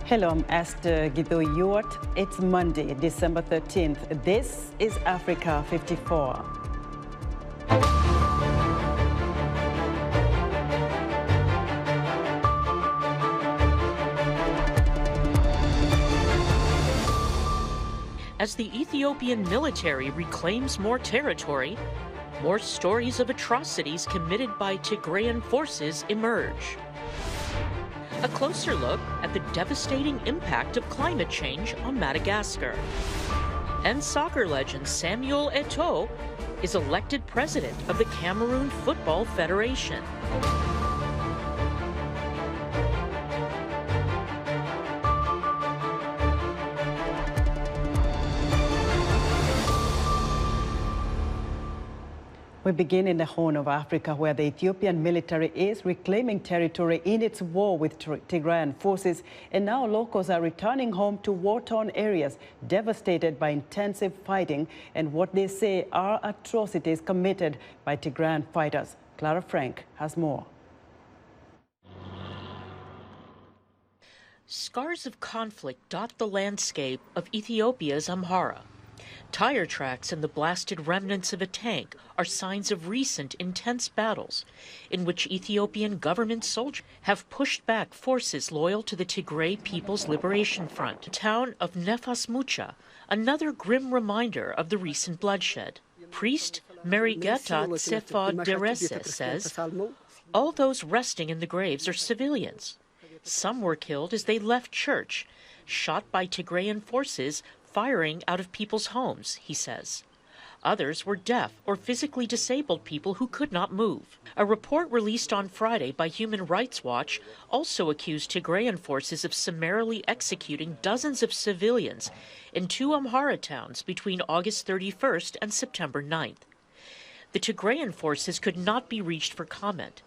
Hello, I'm Esther Githui-Ewart. It's Monday, December 13th. This is Africa 54. As the Ethiopian military reclaims more territory, more stories of atrocities committed by Tigrayan forces emerge. A closer look at the devastating impact of climate change on Madagascar. And soccer legend Samuel Eto'o is elected president of the Cameroon Football Federation. We begin in the Horn of Africa, where the Ethiopian military is reclaiming territory in its war with Tigrayan forces, and now locals are returning home to war-torn areas devastated by intensive fighting and what they say are atrocities committed by Tigrayan fighters. Clara Frank has more. Scars of conflict dot the landscape of Ethiopia's Amhara. Tire tracks and the blasted remnants of a tank are signs of recent intense battles in which Ethiopian government soldiers have pushed back forces loyal to the Tigray People's Liberation Front. The town of Nefas Mucha, another grim reminder of the recent bloodshed. Priest Merigeta Tsefa Derese says, all those resting in the graves are civilians. Some were killed as they left church, shot by Tigrayan forces firing out of people's homes, he says. Others were deaf or physically disabled people who could not move. A report released on Friday by Human Rights Watch also accused Tigrayan forces of summarily executing dozens of civilians in two Amhara towns between August 31st and September 9th. The Tigrayan forces could not be reached for comment,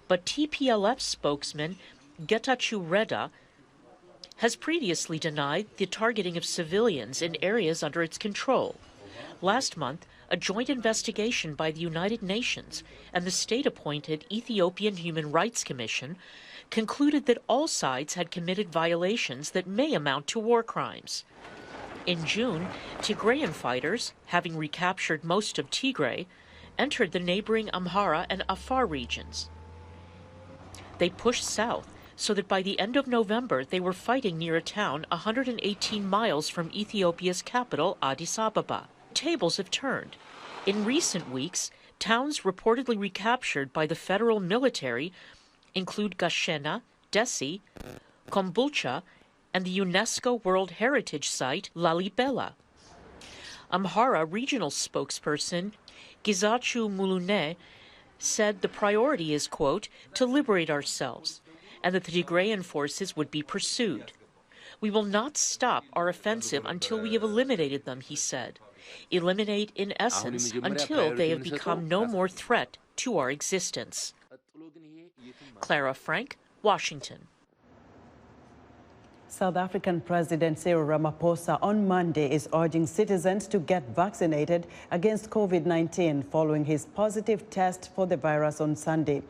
but TPLF spokesman Getachew Reda has previously denied the targeting of civilians in areas under its control. Last month, a joint investigation by the United Nations and the state-appointed Ethiopian Human Rights Commission concluded that all sides had committed violations that may amount to war crimes. In June, Tigrayan fighters, having recaptured most of Tigray, entered the neighboring Amhara and Afar regions. They pushed south, so that by the end of November they were fighting near a town 118 miles from Ethiopia's capital, Addis Ababa. Tables have turned. In recent weeks, towns reportedly recaptured by the federal military include Gashena, Dessie, Kombolcha, and the UNESCO World Heritage Site, Lalibela. Amhara regional spokesperson Gizachew Mulune said the priority is, quote, to liberate ourselves, and that the Tigrayan forces would be pursued. We will not stop our offensive until we have eliminated them, he said. Eliminate, in essence, until they have become no more threat to our existence. Clara Frank, Washington. South African President Cyril Ramaphosa on Monday is urging citizens to get vaccinated against COVID-19 following his positive test for the virus on Sunday.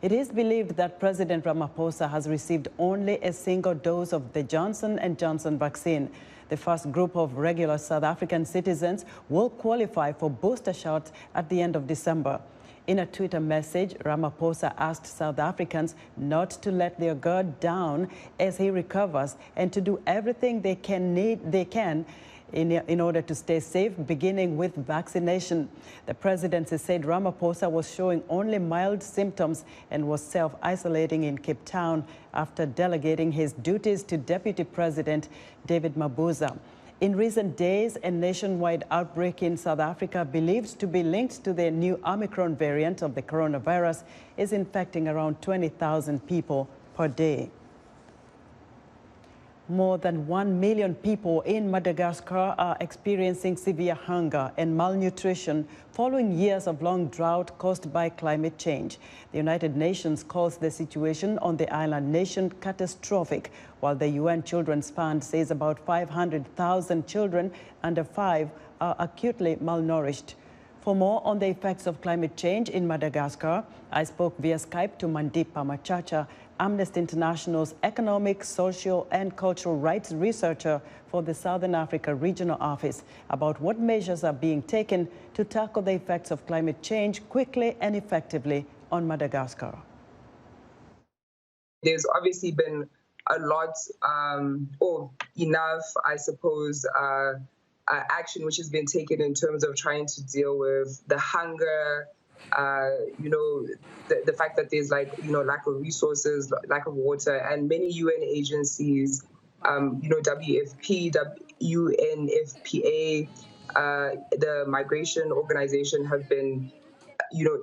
It is believed that President Ramaphosa has received only a single dose of the Johnson & Johnson vaccine. The first group of regular South African citizens will qualify for booster shots at the end of December. In a Twitter message, Ramaphosa asked South Africans not to let their guard down as he recovers and to do everything they can in order to stay safe, beginning with vaccination. The presidency said Ramaphosa was showing only mild symptoms and was self-isolating in Cape Town after delegating his duties to Deputy President David Mabuza. In recent days, a nationwide outbreak in South Africa believed to be linked to the new Omicron variant of the coronavirus is infecting around 20,000 people per day. More than 1 million people in Madagascar are experiencing severe hunger and malnutrition following years of long drought caused by climate change. The United Nations calls the situation on the island nation catastrophic, while the UN Children's Fund says about 500,000 children under 5 are acutely malnourished. For more on the effects of climate change in Madagascar, I spoke via Skype to Mandipa Machacha, Amnesty International's economic, social and cultural rights researcher for the Southern Africa Regional Office, about what measures are being taken to tackle the effects of climate change quickly and effectively on Madagascar. There's obviously been a lot, or enough, I suppose, action which has been taken in terms of trying to deal with the hunger, the fact that there's lack of resources, lack of water, and many UN agencies, WFP, UNFPA, the Migration Organization have been,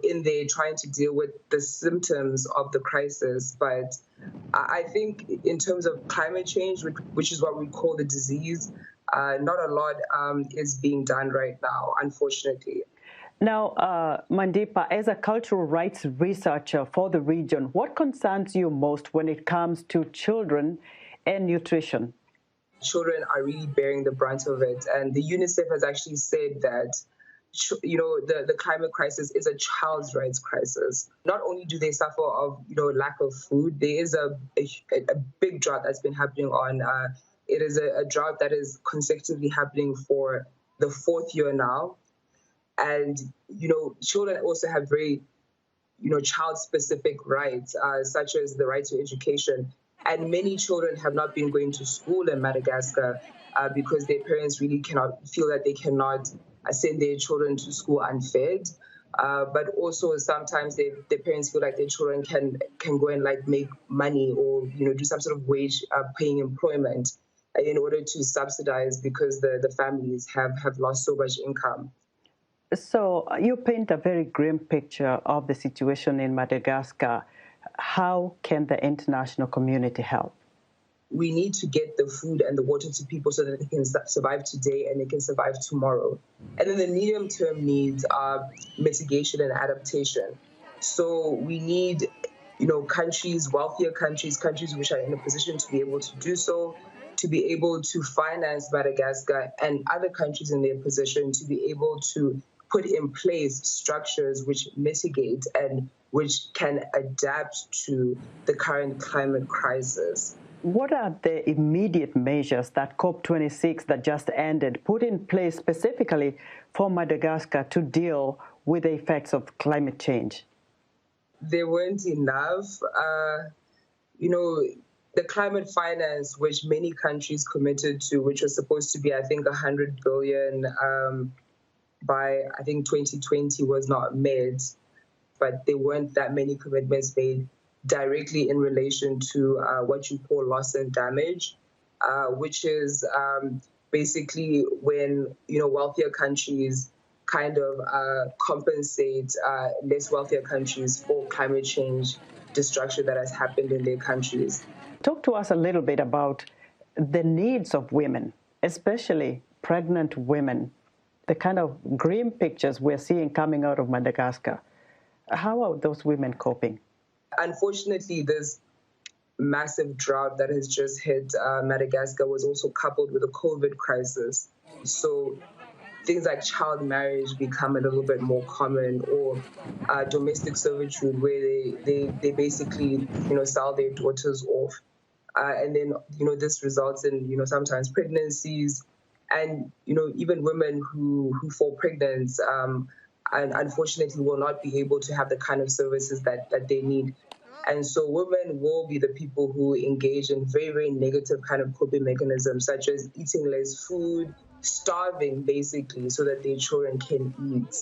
in there trying to deal with the symptoms of the crisis. But I think in terms of climate change, which is what we call the disease, not a lot is being done right now, unfortunately. Now, Mandipa, as a cultural rights researcher for the region, what concerns you most when it comes to children and nutrition? Children are really bearing the brunt of it. And the UNICEF has actually said that, the climate crisis is a child's rights crisis. Not only do they suffer of, lack of food, there is a big drought that's been happening on. It is a drought that is consecutively happening for the 4th year now. And, children also have very, child-specific rights, such as the right to education. And many children have not been going to school in Madagascar because their parents really feel that they cannot send their children to school unfed. But also sometimes their parents feel like their children can go and make money or, do some sort of wage paying employment in order to subsidize because the families have lost so much income. So you paint a very grim picture of the situation in Madagascar. How can the international community help? We need to get the food and the water to people so that they can survive today and they can survive tomorrow. And then the medium-term needs are mitigation and adaptation. So we need, countries, wealthier countries which are in a position to be able to do so, to be able to finance Madagascar, and other countries in their position to be able to put in place structures which mitigate and which can adapt to the current climate crisis. What are the immediate measures that COP26 that just ended put in place specifically for Madagascar to deal with the effects of climate change? There weren't enough. The climate finance, which many countries committed to, which was supposed to be, I think, 100 billion by, I think, 2020 was not met. But there weren't that many commitments made directly in relation to what you call loss and damage, which is basically when, wealthier countries kind of compensate less wealthier countries for climate change destruction that has happened in their countries. Talk to us a little bit about the needs of women, especially pregnant women, the kind of grim pictures we're seeing coming out of Madagascar. How are those women coping? Unfortunately, this massive drought that has just hit Madagascar was also coupled with a COVID crisis. So things like child marriage become a little bit more common, or domestic servitude, where they basically, sell their daughters off. And then, this results in, sometimes pregnancies and, even women who fall pregnant and unfortunately will not be able to have the kind of services that they need. And so women will be the people who engage in very, very negative kind of coping mechanisms, such as eating less food, starving, basically, so that their children can eat.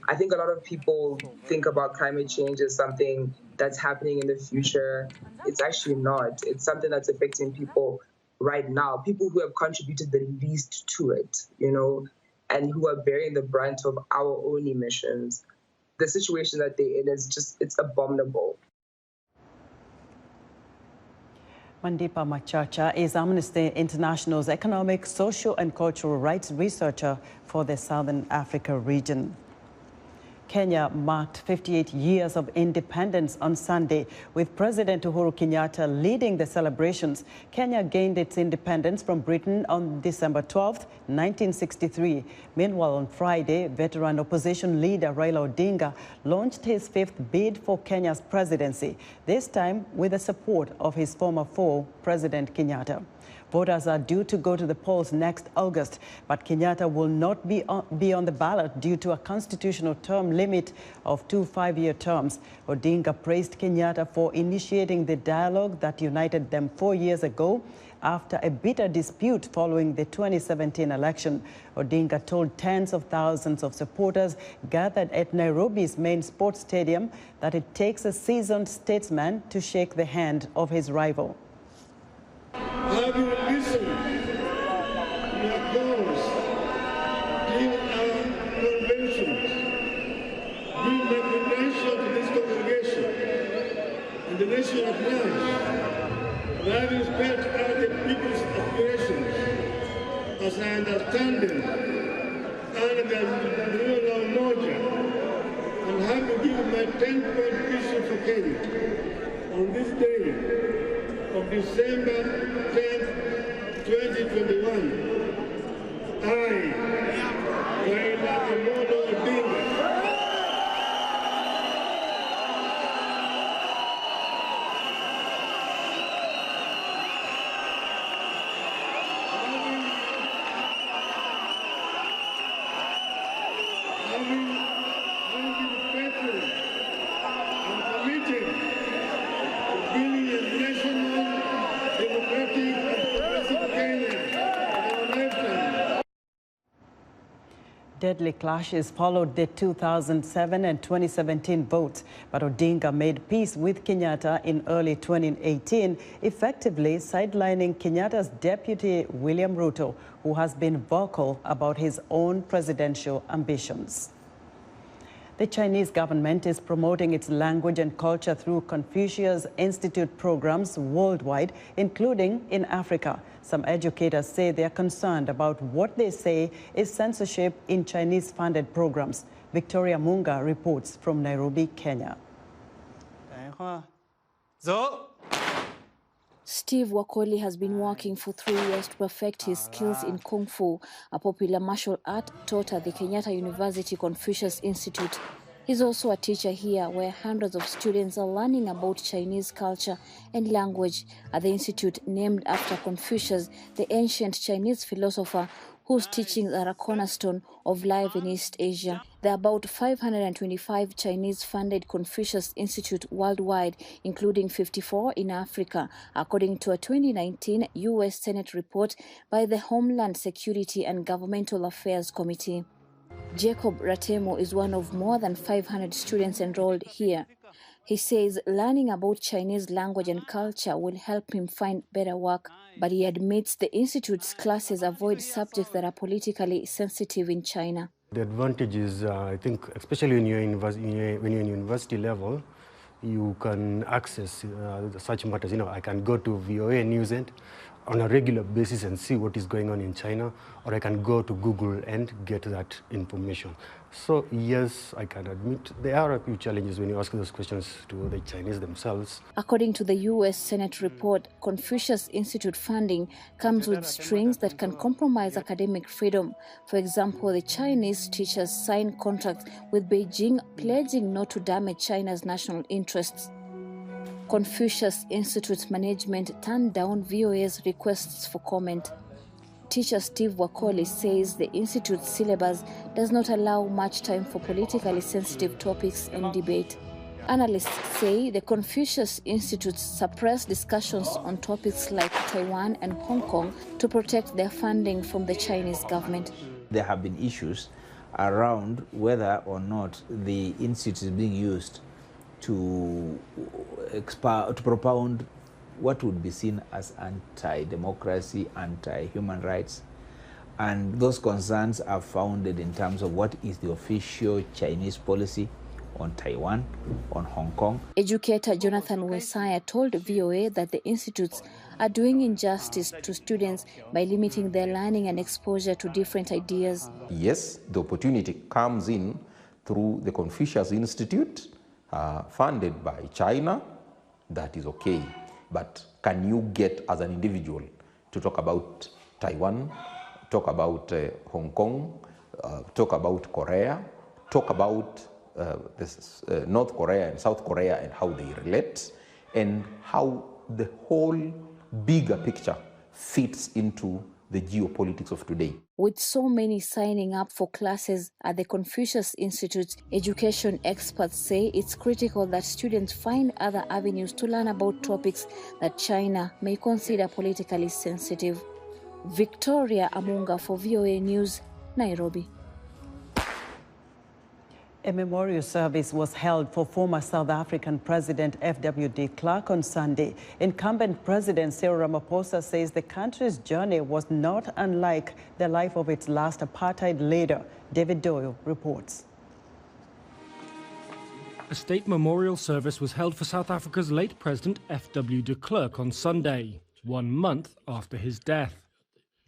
I think a lot of people think about climate change as something that's happening in the future. It's actually not. It's something that's affecting people right now, people who have contributed the least to it, and who are bearing the brunt of our own emissions. The situation that they're in is it's abominable. Mandipa Machacha is Amnesty International's economic, social and cultural rights researcher for the Southern Africa region. Kenya marked 58 years of independence on Sunday, with President Uhuru Kenyatta leading the celebrations. Kenya gained its independence from Britain on December 12, 1963. Meanwhile, on Friday, veteran opposition leader Raila Odinga launched his fifth bid for Kenya's presidency, this time with the support of his former foe, President Kenyatta. Voters are due to go to the polls next August, but Kenyatta will not be on the ballot due to a constitutional term limit of 2 5-year terms. Odinga praised Kenyatta for initiating the dialogue that united them 4 years ago after a bitter dispute following the 2017 election. Odinga told tens of thousands of supporters gathered at Nairobi's main sports stadium that it takes a seasoned statesman to shake the hand of his rival. I will listen to your calls, give our conventions, bring recognition to this congregation and the nation at large. And I respect other people's aspirations as I understand them and the rule of Moja, and have to give my 10-point vision for Kenya on this day of December 10th, 2021, I, Raila Amolo Odinga, having been faithful and committed to building a national, democratic and progressive Kenya in our lifetime. Deadly clashes followed the 2007 and 2017 votes, but Odinga made peace with Kenyatta in early 2018, effectively sidelining Kenyatta's deputy William Ruto, who has been vocal about his own presidential ambitions. The Chinese government is promoting its language and culture through Confucius Institute programs worldwide, including in Africa. Some educators say they are concerned about what they say is censorship in Chinese-funded programs. Victoria Munga reports from Nairobi, Kenya. Steve Wakoli has been working for 3 years to perfect his skills in Kung Fu, a popular martial art taught at the Kenyatta University Confucius Institute. He's also a teacher here, where hundreds of students are learning about Chinese culture and language at the institute named after Confucius, the ancient Chinese philosopher whose teachings are a cornerstone of life in East Asia. There are about 525 Chinese-funded Confucius Institute worldwide, including 54 in Africa, according to a 2019 U.S. Senate report by the Homeland Security and Governmental Affairs Committee. Jacob Ratemo is one of more than 500 students enrolled here. He says learning about Chinese language and culture will help him find better work, but he admits the institute's classes avoid subjects that are politically sensitive in China. The advantage is, I think, especially when you're in university level, you can access such matters. You know, I can go to VOA News on a regular basis and see what is going on in China, or I can go to Google and get that information. So yes, I can admit there are a few challenges when you ask those questions to the Chinese themselves. According to the U.S. Senate report, Confucius Institute funding comes with strings that can compromise academic freedom. For example, the Chinese teachers sign contracts with Beijing pledging not to damage China's national interests. Confucius Institute's management turned down VOA's requests for comment. Teacher Steve Wakoli says the institute's syllabus does not allow much time for politically sensitive topics and debate. Analysts say the Confucius Institute suppress discussions on topics like Taiwan and Hong Kong to protect their funding from the Chinese government. There have been issues around whether or not the institute is being used to propound what would be seen as anti-democracy, anti-human rights. And those concerns are founded in terms of what is the official Chinese policy on Taiwan, on Hong Kong. Educator Jonathan Wesaya told VOA that the institutes are doing injustice to students by limiting their learning and exposure to different ideas. Yes, the opportunity comes in through the Confucius Institute, funded by China, that is okay. But can you get as an individual to talk about Taiwan, talk about Hong Kong, talk about Korea, talk about North Korea and South Korea and how they relate, and how the whole bigger picture fits into the geopolitics of today. With so many signing up for classes at the Confucius Institute, education experts say it's critical that students find other avenues to learn about topics that China may consider politically sensitive. Victoria Amunga for VOA News, Nairobi. A memorial service was held for former South African President F.W. de Klerk on Sunday. Incumbent President Cyril Ramaphosa says the country's journey was not unlike the life of its last apartheid leader. David Doyle reports. A state memorial service was held for South Africa's late President F.W. de Klerk on Sunday, 1 month after his death.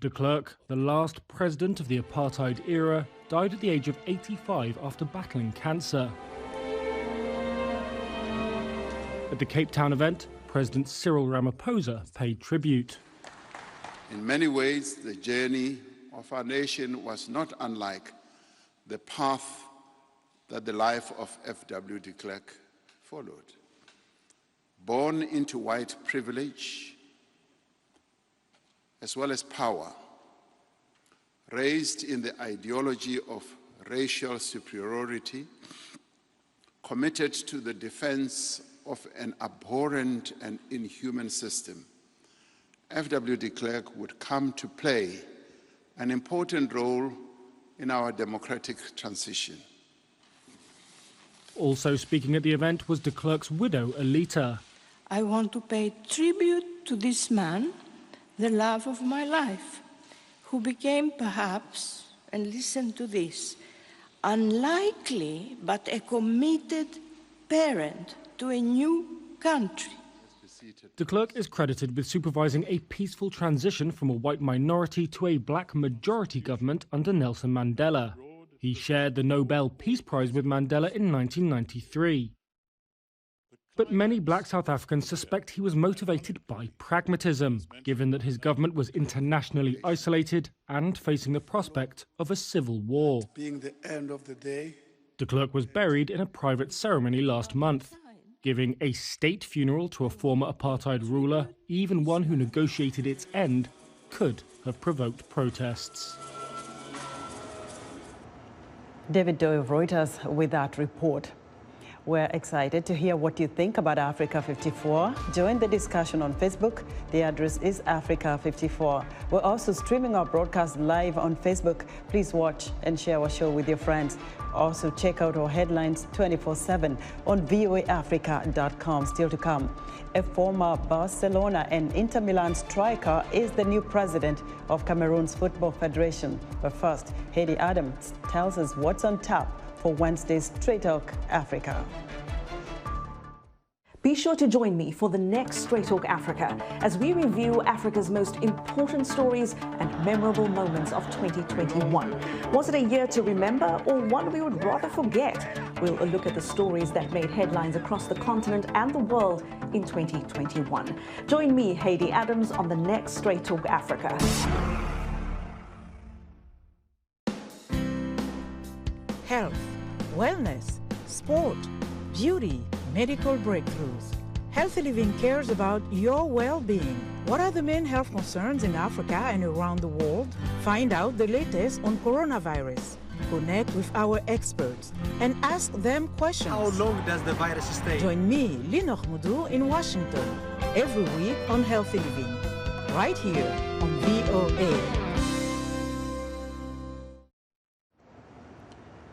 De Klerk, the last president of the apartheid era, died at the age of 85 after battling cancer. At the Cape Town event, President Cyril Ramaphosa paid tribute. In many ways, the journey of our nation was not unlike the path that the life of F.W. de Klerk followed. Born into white privilege, as well as power, raised in the ideology of racial superiority, committed to the defense of an abhorrent and inhuman system, F.W. de Klerk would come to play an important role in our democratic transition. Also speaking at the event was de Klerk's widow, Alita. I want to pay tribute to this man, the love of my life, who became perhaps, and listen to this, unlikely but a committed parent to a new country. De Klerk is credited with supervising a peaceful transition from a white minority to a black majority government under Nelson Mandela. He shared the Nobel Peace Prize with Mandela in 1993. But many black South Africans suspect he was motivated by pragmatism, given that his government was internationally isolated and facing the prospect of a civil war. Being the end of the day, de Klerk was buried in a private ceremony last month. Giving a state funeral to a former apartheid ruler, even one who negotiated its end, could have provoked protests. David Doyle of Reuters with that report. We're excited to hear what you think about Africa 54. Join the discussion on Facebook. The address is Africa 54. We're also streaming our broadcast live on Facebook. Please watch and share our show with your friends. Also check out our headlines 24/7 on voaafrica.com. Still to come, a former Barcelona and Inter Milan striker is the new president of Cameroon's Football Federation. But first, Heidi Adams tells us what's on tap for Wednesday's Straight Talk Africa. Be sure to join me for the next Straight Talk Africa as we review Africa's most important stories and memorable moments of 2021. Was it a year to remember or one we would rather forget? We'll look at the stories that made headlines across the continent and the world in 2021. Join me, Heidi Adams, on the next Straight Talk Africa. Health, wellness, sport, beauty, medical breakthroughs. Healthy Living cares about your well-being. What are the main health concerns in Africa and around the world? Find out the latest on coronavirus. Connect with our experts and ask them questions. How long does the virus stay? Join me, Linor Mudu, in Washington, every week on Healthy Living, right here on VOA.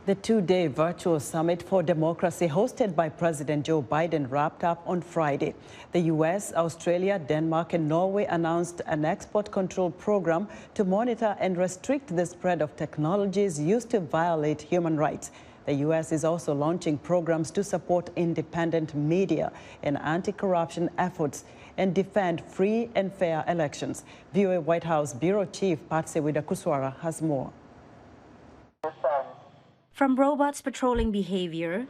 The two-day virtual summit for democracy hosted by President Joe Biden wrapped up on Friday. The U.S., Australia, Denmark and Norway announced an export control program to monitor and restrict the spread of technologies used to violate human rights. The U.S. is also launching programs to support independent media and anti-corruption efforts and defend free and fair elections. VOA White House Bureau Chief Patsy Widakuswara has more. From robots patrolling behavior,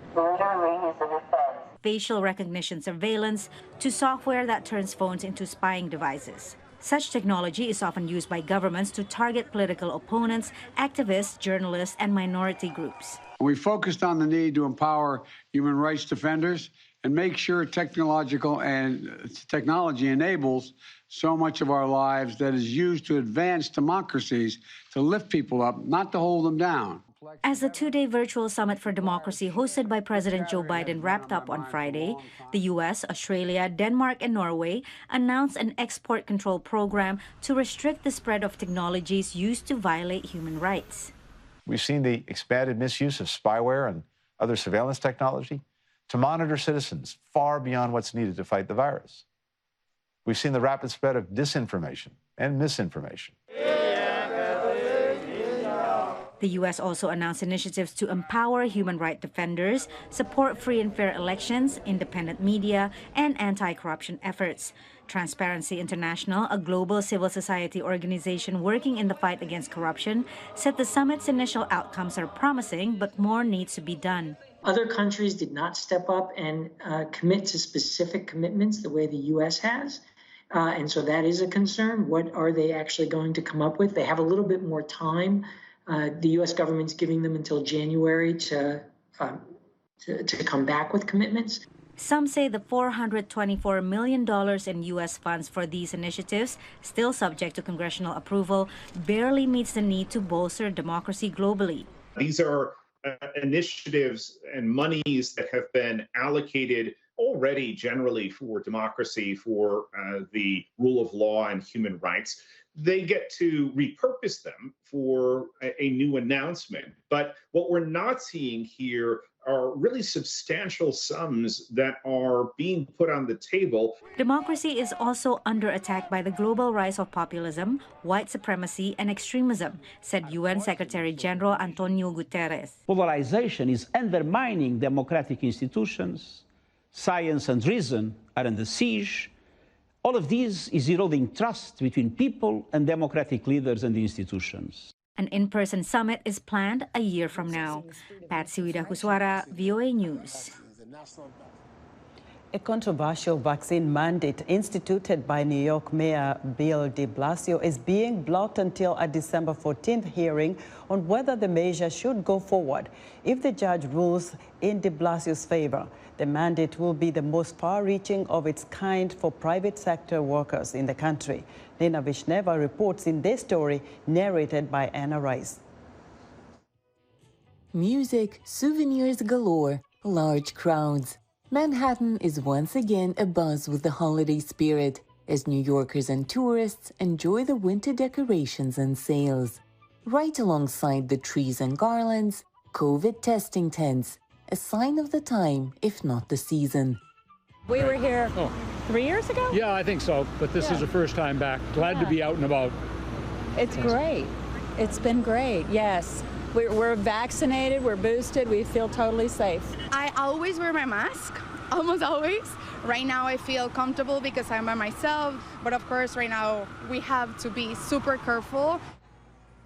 facial recognition surveillance, to software that turns phones into spying devices. Such technology is often used by governments to target political opponents, activists, journalists, and minority groups. We focused on the need to empower human rights defenders and make sure technology enables so much of our lives that is used to advance democracies, to lift people up, not to hold them down. As the two-day virtual summit for democracy hosted by President Joe Biden wrapped up on Friday, the U.S., Australia, Denmark, and Norway announced an export control program to restrict the spread of technologies used to violate human rights. We've seen the expanded misuse of spyware and other surveillance technology to monitor citizens far beyond what's needed to fight the virus. We've seen the rapid spread of disinformation and misinformation. The U.S. also announced initiatives to empower human rights defenders, support free and fair elections, independent media, and anti-corruption efforts. Transparency International, a global civil society organization working in the fight against corruption, said the summit's initial outcomes are promising, but more needs to be done. Other countries did not step up and commit to specific commitments the way the U.S. has. And so that is a concern. What are they actually going to come up with? They have a little bit more time. The U.S. government's giving them until January to come back with commitments. Some say the $424 million in U.S. funds for these initiatives, still subject to congressional approval, barely meets the need to bolster democracy globally. These are initiatives and monies that have been allocated already generally for democracy, for the rule of law and human rights. They get to repurpose them for a new announcement. But what we're not seeing here are really substantial sums that are being put on the table. Democracy is also under attack by the global rise of populism, white supremacy, and extremism, said UN Secretary General Antonio Guterres. Polarization is undermining democratic institutions. Science and reason are under siege. All of this is eroding trust between people and democratic leaders and institutions. An in-person summit is planned a year from now. Patsy Widakuswara, VOA News. A controversial vaccine mandate instituted by New York Mayor Bill de Blasio is being blocked until a December 14th hearing on whether the measure should go forward. If the judge rules in de Blasio's favor, the mandate will be the most far-reaching of its kind for private sector workers in the country. Nina Vishneva reports in this story, narrated by Anna Rice. Music, souvenirs galore, large crowds. Manhattan is once again abuzz with the holiday spirit as New Yorkers and tourists enjoy the winter decorations and sales. Right alongside the trees and garlands, COVID testing tents, a sign of the time, if not the season. We were here 3 years ago? Yeah, I think so, but this is the first time back. Glad to be out and about. It's great. It's been great, yes. We're vaccinated, we're boosted, we feel totally safe. I always wear my mask, almost always. Right now I feel comfortable because I'm by myself, but of course right now we have to be super careful.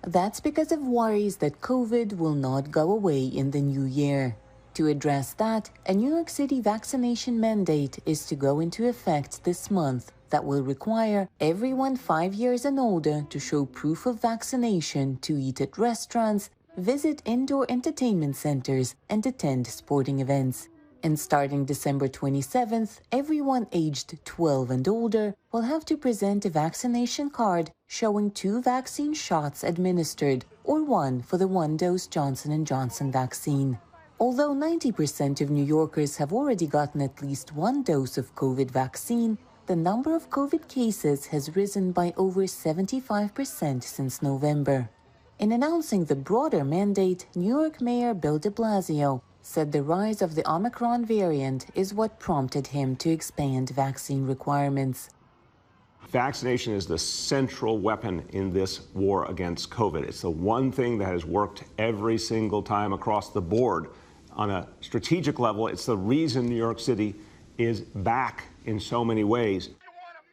That's because of worries that COVID will not go away in the new year. To address that, a New York City vaccination mandate is to go into effect this month that will require everyone 5 years and older to show proof of vaccination to eat at restaurants, visit indoor entertainment centers, and attend sporting events. And starting December 27th, everyone aged 12 and older will have to present a vaccination card showing 2 vaccine shots administered or 1 for the 1-dose Johnson & Johnson vaccine. Although 90% of New Yorkers have already gotten at least 1 dose of COVID vaccine, the number of COVID cases has risen by over 75% since November. In announcing the broader mandate, New York Mayor Bill de Blasio said the rise of the Omicron variant is what prompted him to expand vaccine requirements. Vaccination is the central weapon in this war against COVID. It's the one thing that has worked every single time across the board. On a strategic level, it's the reason New York City is back in so many ways.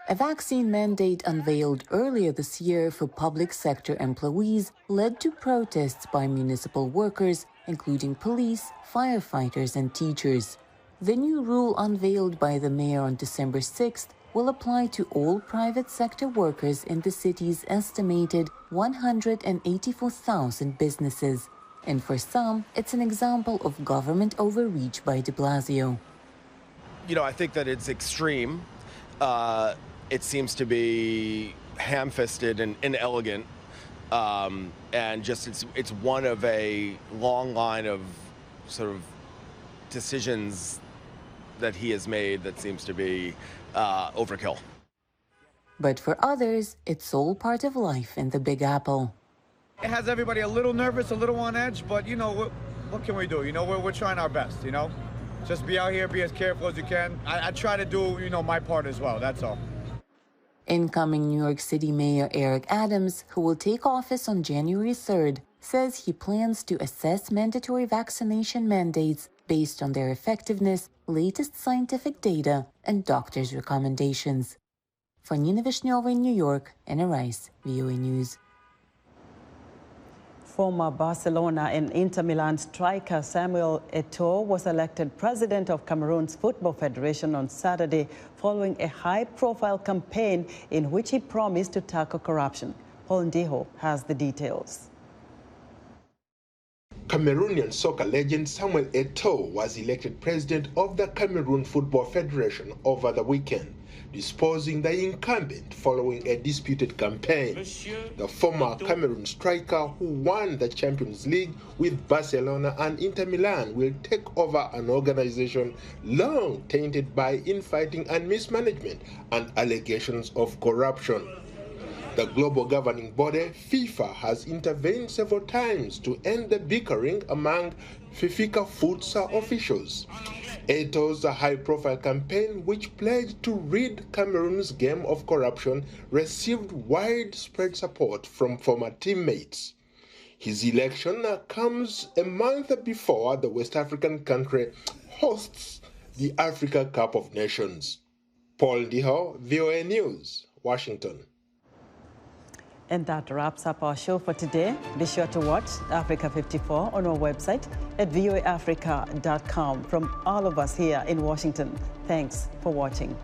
A vaccine mandate unveiled earlier this year for public sector employees led to protests by municipal workers including police, firefighters, and teachers. The new rule unveiled by the mayor on December 6th will apply to all private sector workers in the city's estimated 184,000 businesses. And for some, it's an example of government overreach by de Blasio. You know, I think that it's extreme. It seems to be ham-fisted and inelegant. And just it's one of a long line of sort of decisions that he has made that seems to be overkill. But for others, it's all part of life in the Big Apple. It has everybody a little nervous, a little on edge, but you know, what can we do? You know, we're trying our best, you know? Just be out here, be as careful as you can. I try to do, you know, my part as well, that's all. Incoming New York City Mayor Eric Adams, who will take office on January 3rd, says he plans to assess mandatory vaccination mandates based on their effectiveness, latest scientific data, and doctors' recommendations. For Nina Vishnova in New York, Anna Rice, VOA News. Former Barcelona and Inter Milan striker Samuel Eto'o was elected president of Cameroon's Football Federation on Saturday following a high-profile campaign in which he promised to tackle corruption. Paul Ndiho has the details. Cameroonian soccer legend Samuel Eto'o was elected president of the Cameroon Football Federation over the weekend, disposing the incumbent following a disputed campaign. The former Cameroon striker who won the Champions League with Barcelona and Inter Milan will take over an organization long tainted by infighting and mismanagement and allegations of corruption. The global governing body, FIFA, has intervened several times to end the bickering among FIFA futsal officials. Eto'o's high-profile campaign, which pledged to rid Cameroon's game of corruption, received widespread support from former teammates. His election comes a month before the West African country hosts the Africa Cup of Nations. Paul Ndiho, VOA News, Washington. And that wraps up our show for today. Be sure to watch Africa 54 on our website at voaafrica.com. From all of us here in Washington, thanks for watching.